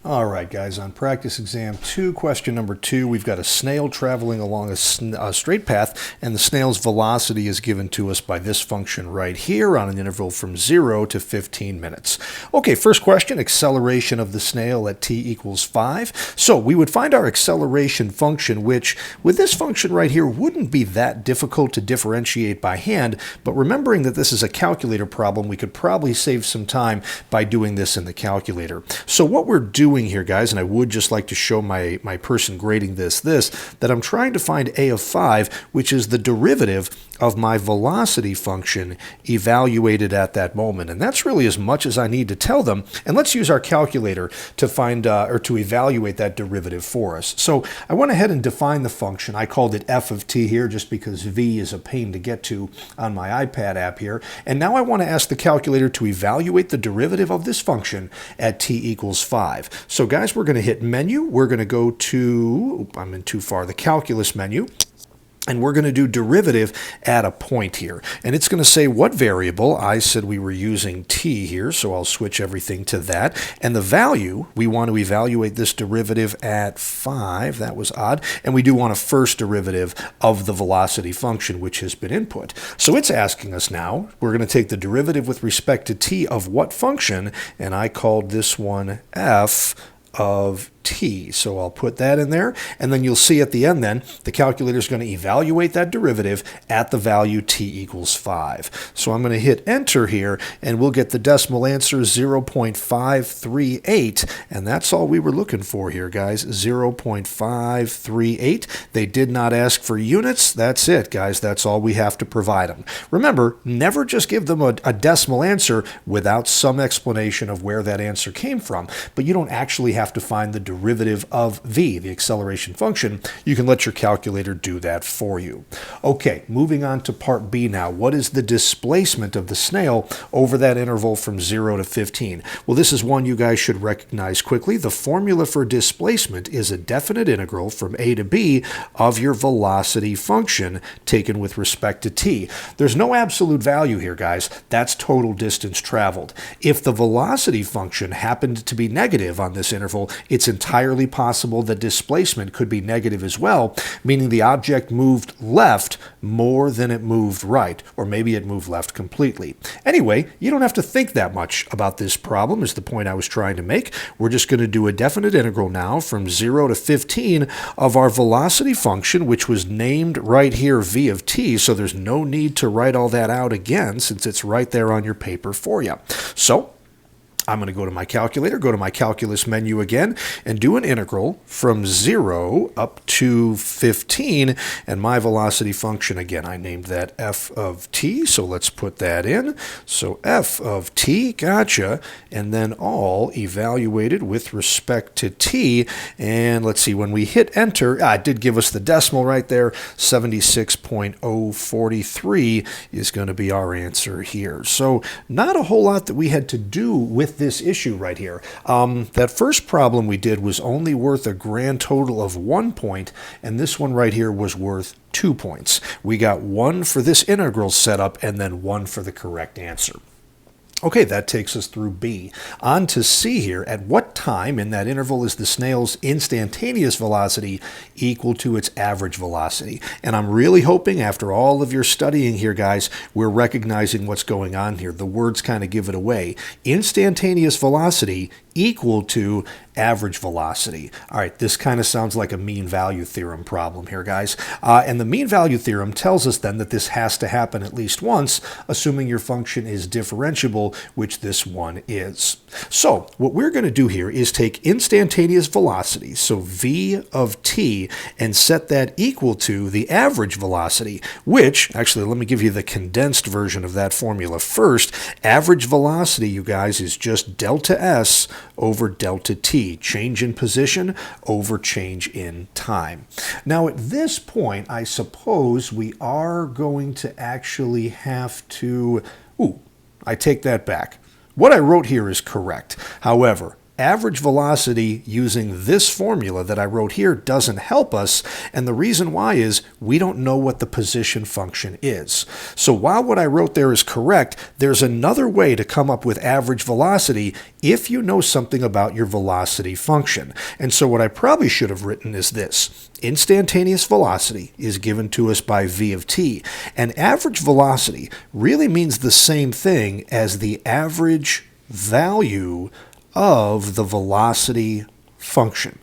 All right, guys, on practice exam 2, question number 2, we've got a snail traveling along a straight path, and the snail's velocity is given to us by this function right here on an interval from 0 to 15 minutes. Okay, first question, acceleration of the snail at t equals 5. So we would find our acceleration function, which with this function right here wouldn't be that difficult to differentiate by hand, but remembering that this is a calculator problem, we could probably save some time by doing this in the calculator. So what we're doing here, guys, and I would just like to show my person grading this, that I'm trying to find a of 5, which is the derivative of my velocity function evaluated at that moment. And that's really as much as I need to tell them. And let's use our calculator to find or to evaluate that derivative for us. So I went ahead and defined the function. I called it f of t here just because v is a pain to get to on my iPad app here. And now I want to ask the calculator to evaluate the derivative of this function at t equals 5. So guys, we're going to hit menu. We're going to go to, I'm in too far, the calculus menu. And we're going to do derivative at a point here. And it's going to say what variable. I said we were using t here, so I'll switch everything to that. And the value, we want to evaluate this derivative at 5. That was odd. And we do want a first derivative of the velocity function, which has been input. So it's asking us now, we're going to take the derivative with respect to t of what function? And I called this one f of t. So I'll put that in there, and then you'll see at the end then the calculator is going to evaluate that derivative at the value t equals 5. So I'm going to hit enter here, and we'll get the decimal answer 0.538, and that's all we were looking for here, guys. 0.538. They did not ask for units. That's it, guys. That's all we have to provide them. Remember, never just give them a decimal answer without some explanation of where that answer came from, but you don't actually have to find the derivative of v, the acceleration function. You can let your calculator do that for you. Okay, moving on to part B now. What is the displacement of the snail over that interval from 0 to 15? Well, this is one you guys should recognize quickly. The formula for displacement is a definite integral from a to b of your velocity function taken with respect to t. There's no absolute value here, guys. That's total distance traveled. If the velocity function happened to be negative on this interval, it's entirely possible that displacement could be negative as well, meaning the object moved left more than it moved right, or maybe it moved left completely. Anyway, you don't have to think that much about this problem, is the point I was trying to make. We're just going to do a definite integral now from 0 to 15 of our velocity function, which was named right here v of t, so there's no need to write all that out again since it's right there on your paper for you. So I'm going to go to my calculator, go to my calculus menu again, and do an integral from 0 up to 15. And my velocity function, again, I named that f of t, so let's put that in. So f of t, gotcha, and then all evaluated with respect to t. And let's see, when we hit enter, it did give us the decimal right there. 76.043 is going to be our answer here. So not a whole lot that we had to do with this issue right here. That first problem we did was only worth a grand total of 1 point, and this one right here was worth 2 points. We got 1 for this integral setup and then 1 for the correct answer. Okay, that takes us through B. On to C here. At what time in that interval is the snail's instantaneous velocity equal to its average velocity? And I'm really hoping after all of your studying here, guys, we're recognizing what's going on here. The words kind of give it away. Instantaneous velocity equal to average velocity. All right, this kind of sounds like a mean value theorem problem here, guys. And the mean value theorem tells us then that this has to happen at least once, assuming your function is differentiable, which this one is. So what we're going to do here is take instantaneous velocity, so v of t, and set that equal to the average velocity, which, actually, let me give you the condensed version of that formula first. Average velocity, you guys, is just delta s over delta t, change in position over change in time. Now at this point, I suppose we are going to actually have to, I take that back. What I wrote here is correct. However, average velocity using this formula that I wrote here doesn't help us, and the reason why is we don't know what the position function is. So while what I wrote there is correct, there's another way to come up with average velocity if you know something about your velocity function. And so what I probably should have written is this. Instantaneous velocity is given to us by v of t, and average velocity really means the same thing as the average value of the velocity function.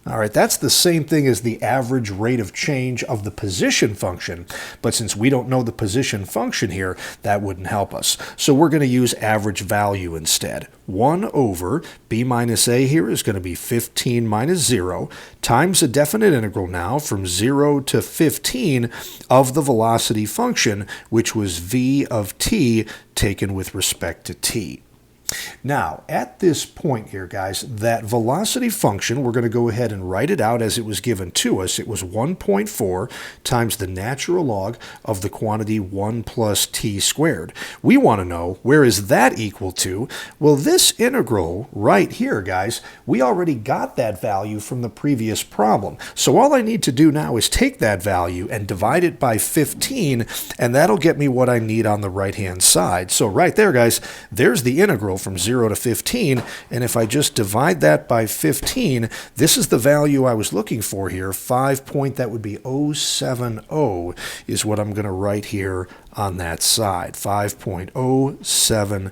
All right, that's the same thing as the average rate of change of the position function, but since we don't know the position function here, that wouldn't help us. So we're going to use average value instead. 1 over b minus a here is going to be 15 minus 0 times a definite integral now from 0 to 15 of the velocity function, which was v of t taken with respect to t. Now, at this point here, guys, that velocity function, we're going to go ahead and write it out as it was given to us. It was 1.4 times the natural log of the quantity 1 plus t squared. We want to know, where is that equal to? Well, this integral right here, guys, we already got that value from the previous problem. So all I need to do now is take that value and divide it by 15, and that'll get me what I need on the right-hand side. So right there, guys, there's the integral from 0 to 15, and if I just divide that by 15, this is the value I was looking for here. 5.070 is what I'm going to write here on that side. 5.070.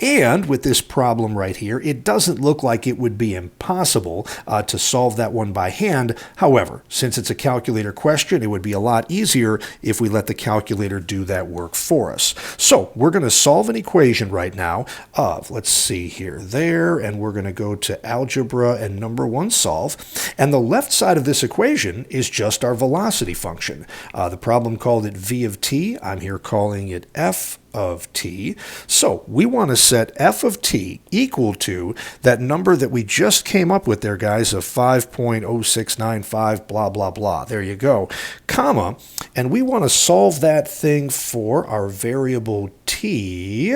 And with this problem right here, it doesn't look like it would be impossible to solve that one by hand. However, since it's a calculator question, it would be a lot easier if we let the calculator do that work for us. So we're going to solve an equation right now of, let's see here, there, and we're going to go to algebra and number 1 solve. And the left side of this equation is just our velocity function. The problem called it v of t. I'm here calling it f of t. So we want to set f of t equal to that number that we just came up with there, guys, of 5.0695, blah, blah, blah. There you go, comma, and we want to solve that thing for our variable t.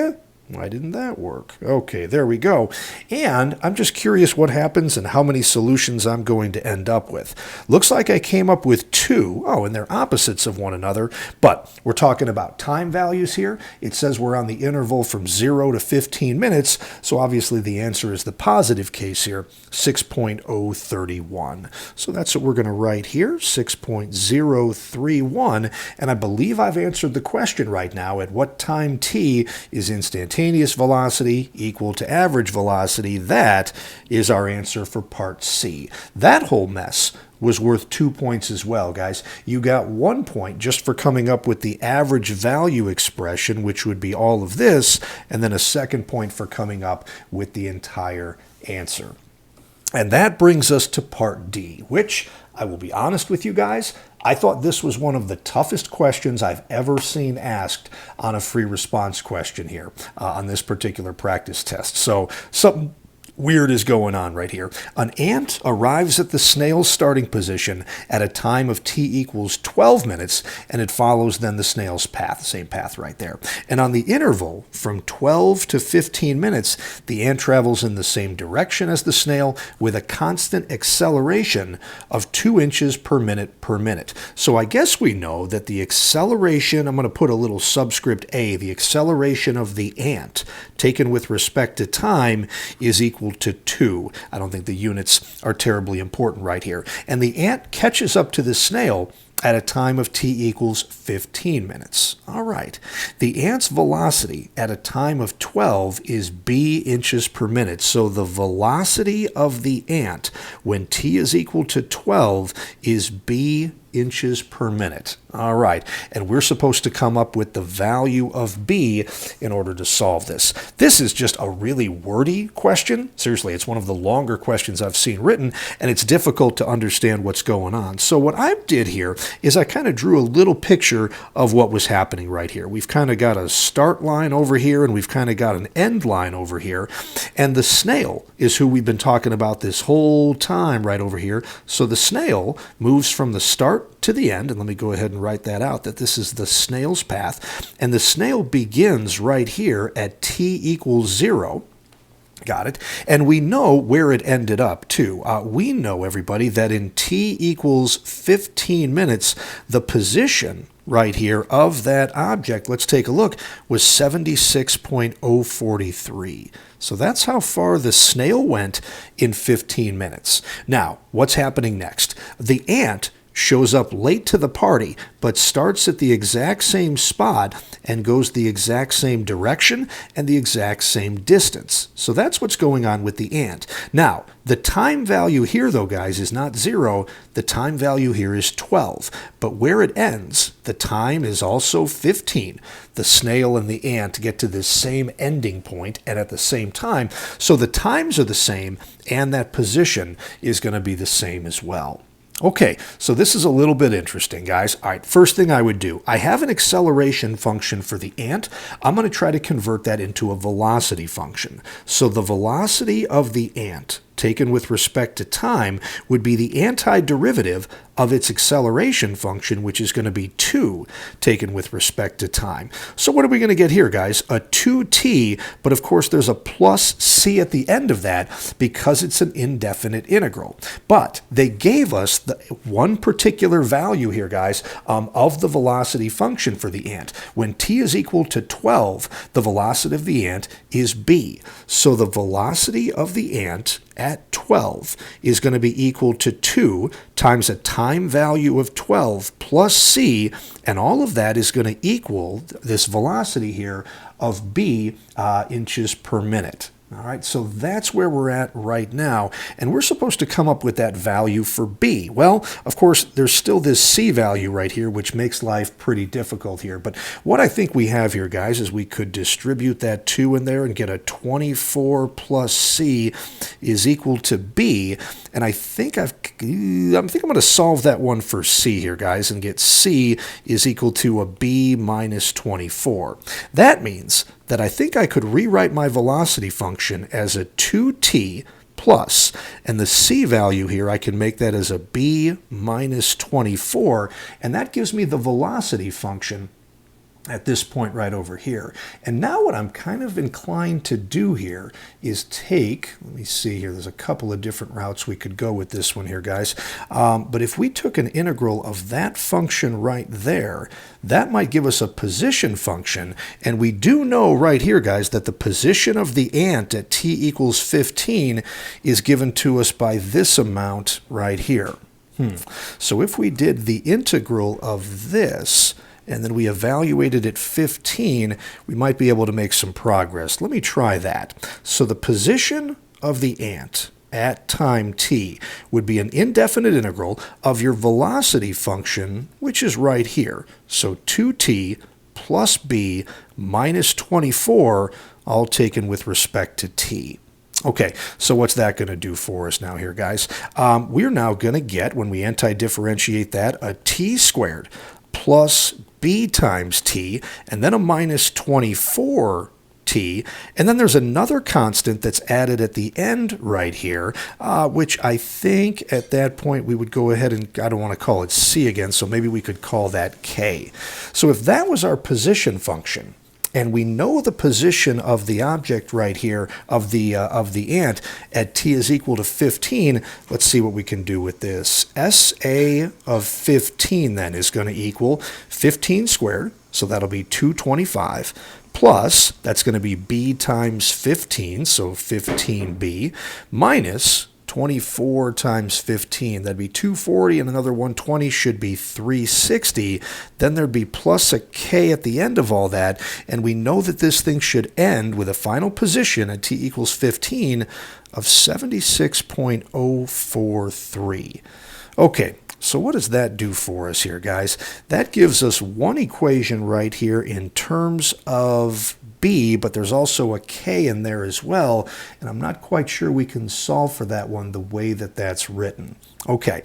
Why didn't that work? Okay, there we go. And I'm just curious what happens and how many solutions I'm going to end up with. Looks like I came up with 2. Oh, and they're opposites of one another, but we're talking about time values here. It says we're on the interval from 0 to 15 minutes, so obviously the answer is the positive case here, 6.031. So that's what we're going to write here, 6.031, and I believe I've answered the question right now. At what time t is instantaneous velocity equal to average velocity? That is our answer for part C. That whole mess was worth 2 points as well, guys. You got 1 point just for coming up with the average value expression, which would be all of this, and then a second point for coming up with the entire answer. And that brings us to part D, which, I will be honest with you guys, I thought this was one of the toughest questions I've ever seen asked on a free response question here on this particular practice test. So something weird is going on right here. An ant arrives at the snail's starting position at a time of t equals 12 minutes, and it follows then the snail's path, same path right there. And on the interval from 12 to 15 minutes, the ant travels in the same direction as the snail with a constant acceleration of 2 inches per minute per minute. So I guess we know that the acceleration, I'm going to put a little subscript a, the acceleration of the ant taken with respect to time is equal to 2. I don't think the units are terribly important right here. And the ant catches up to the snail at a time of t equals 15 minutes. All right. The ant's velocity at a time of 12 is b inches per minute. So the velocity of the ant when t is equal to 12 is b inches per minute. All right, and we're supposed to come up with the value of b in order to solve this. This is just a really wordy question. Seriously, it's one of the longer questions I've seen written, and it's difficult to understand what's going on. So what I did here is I kind of drew a little picture of what was happening right here. We've kind of got a start line over here, and we've kind of got an end line over here, and the snail is who we've been talking about this whole time right over here. So the snail moves from the start to the end, and let me go ahead and write that out, that this is the snail's path, and the snail begins right here at t equals 0, Got it. And we know where it ended up, too. We know, everybody, that in t equals 15 minutes, the position right here of that object, let's take a look, was 76.043. So that's how far the snail went in 15 minutes. Now, what's happening next? The ant shows up late to the party, but starts at the exact same spot and goes the exact same direction and the exact same distance. So that's what's going on with the ant. Now, the time value here, though, guys, is not 0. The time value here is 12. But where it ends, the time is also 15. The snail and the ant get to this same ending point and at the same time. So the times are the same, and that position is going to be the same as well. Okay, so this is a little bit interesting, guys. All right, first thing I would do, I have an acceleration function for the ant. I'm going to try to convert that into a velocity function. So the velocity of the ant, taken with respect to time, would be the antiderivative of its acceleration function, which is going to be 2, taken with respect to time. So what are we going to get here, guys? A 2t, but of course there's a plus c at the end of that because it's an indefinite integral. But they gave us the one particular value here, guys, of the velocity function for the ant. When t is equal to 12, the velocity of the ant is b. So the velocity of the ant at 12 is going to be equal to 2 times a time value of 12 plus c, and all of that is going to equal this velocity here of b inches per minute. All right, so that's where we're at right now, and we're supposed to come up with that value for b. Well, of course, there's still this c value right here, which makes life pretty difficult here. But what I think we have here, guys, is we could distribute that 2 in there and get a 24 plus c is equal to b. And I think I'm going to solve that one for c here, guys, and get c is equal to a b minus 24. That means that I think I could rewrite my velocity function as a 2t plus, and the c value here, I can make that as a b minus 24, and that gives me the velocity function at this point right over here. And now what I'm kind of inclined to do here is take, let me see here, there's a couple of different routes we could go with this one here, guys. But if we took an integral of that function right there, that might give us a position function. And we do know right here, guys, that the position of the ant at t equals 15 is given to us by this amount right here. So if we did the integral of this, and then we evaluated at 15, we might be able to make some progress. Let me try that. So the position of the ant at time t would be an indefinite integral of your velocity function, which is right here. So 2t plus b minus 24, all taken with respect to t. Okay, so what's that going to do for us now here, guys? We're now going to get, when we anti-differentiate that, a t squared plus b times t, and then a minus 24t, and then there's another constant that's added at the end right here, which I think at that point we would go ahead and, I don't want to call it c again, so maybe we could call that k. So if that was our position function, and we know the position of the object right here, of the ant, at t is equal to 15. Let's see what we can do with this. SA of 15 then is going to equal 15 squared, so that'll be 225, plus, that's going to be b times 15, so 15b, minus 24 times 15, that'd be 240, and another 120 should be 360. Then there'd be plus a k at the end of all that, and we know that this thing should end with a final position at t equals 15 of 76.043. Okay, so what does that do for us here, guys? That gives us one equation right here in terms of b, but there's also a k in there as well, and I'm not quite sure we can solve for that one the way that that's written. Okay,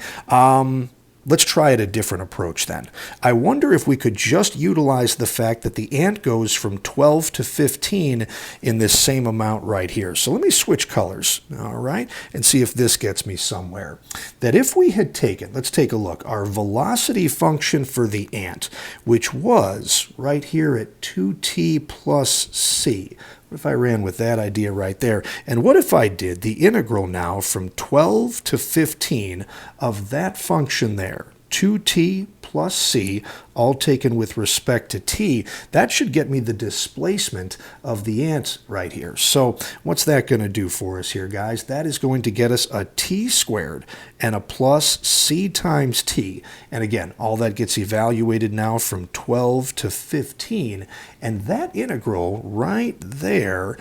let's try it a different approach then. I wonder if we could just utilize the fact that the ant goes from 12 to 15 in this same amount right here. So let me switch colors, all right, and see if this gets me somewhere. That if we had taken, let's take a look, our velocity function for the ant, which was right here at 2t plus c. What if I ran with that idea right there? And what if I did the integral now from 12 to 15 of that function there? 2t plus c, all taken with respect to t. That should get me the displacement of the ant right here. So what's that going to do for us here, guys? That is going to get us a t squared and a plus c times t. And again, all that gets evaluated now from 12 to 15. And that integral right there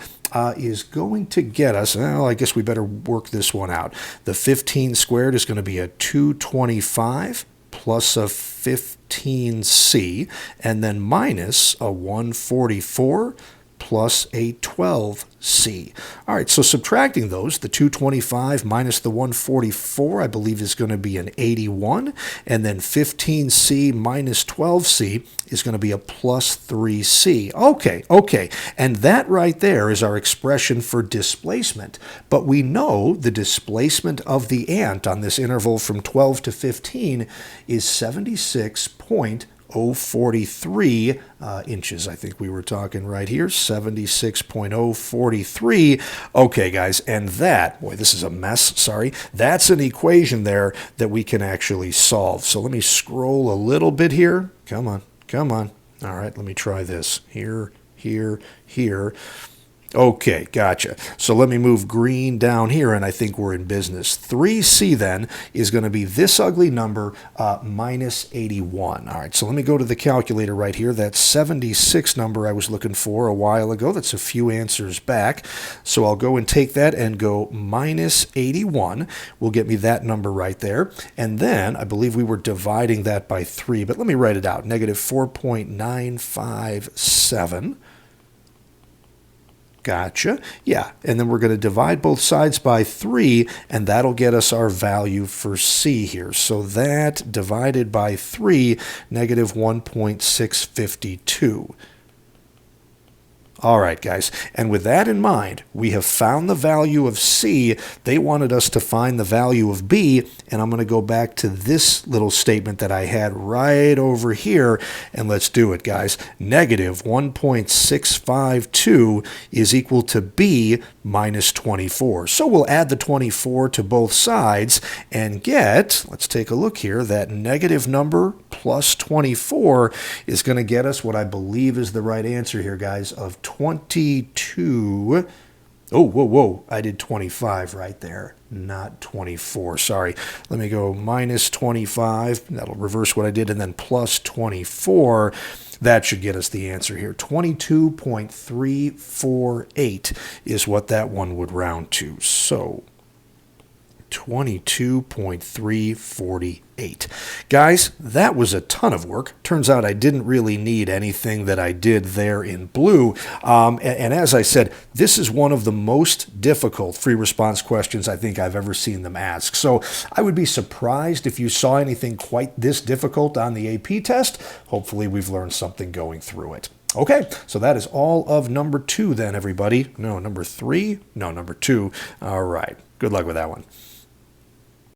is going to get us, well, I guess we better work this one out. The 15 squared is going to be a 225 plus a 15c, and then minus a 144 plus a 12c. All right, so subtracting those, the 225 minus the 144, I believe is going to be an 81, and then 15c minus 12c is going to be a plus 3c. Okay, and that right there is our expression for displacement. But we know the displacement of the ant on this interval from 12 to 15 is 76.043 inches. I think we were talking right here, 76.043. Okay, guys, and that, boy, this is a mess, sorry. That's an equation there that we can actually solve. So let me scroll a little bit here. Come on. All right, let me try this. Here. Okay, gotcha. So let me move green down here, and I think we're in business. 3c then is going to be this ugly number, minus 81. All right, so let me go to the calculator right here. That 76 number I was looking for a while ago. That's a few answers back. So I'll go and take that and go minus 81 will get me that number right there. And then I believe we were dividing that by 3, but let me write it out. Negative 4.957. Gotcha. Yeah, and then we're going to divide both sides by 3, and that'll get us our value for C here. So that divided by 3, negative 1.652. All right, guys, and with that in mind, we have found the value of C. They wanted us to find the value of B, and I'm going to go back to this little statement that I had right over here, and let's do it, guys. Negative 1.652 is equal to B minus 24. So we'll add the 24 to both sides and get, let's take a look here, that negative number plus 24 is going to get us what I believe is the right answer here, guys, of 22. Oh, whoa, I did 25 right there, not 24. Sorry. Let me go minus 25. That'll reverse what I did, and then plus 24. That should get us the answer here. 22.348 is what that one would round to. So 22.348. Guys, that was a ton of work. Turns out I didn't really need anything that I did there in blue. And as I said, this is one of the most difficult free response questions I think I've ever seen them ask. So I would be surprised if you saw anything quite this difficult on the AP test. Hopefully we've learned something going through it. Okay, so that is all of number 2 then, everybody. No, number 3? No, number 2. All right. Good luck with that one.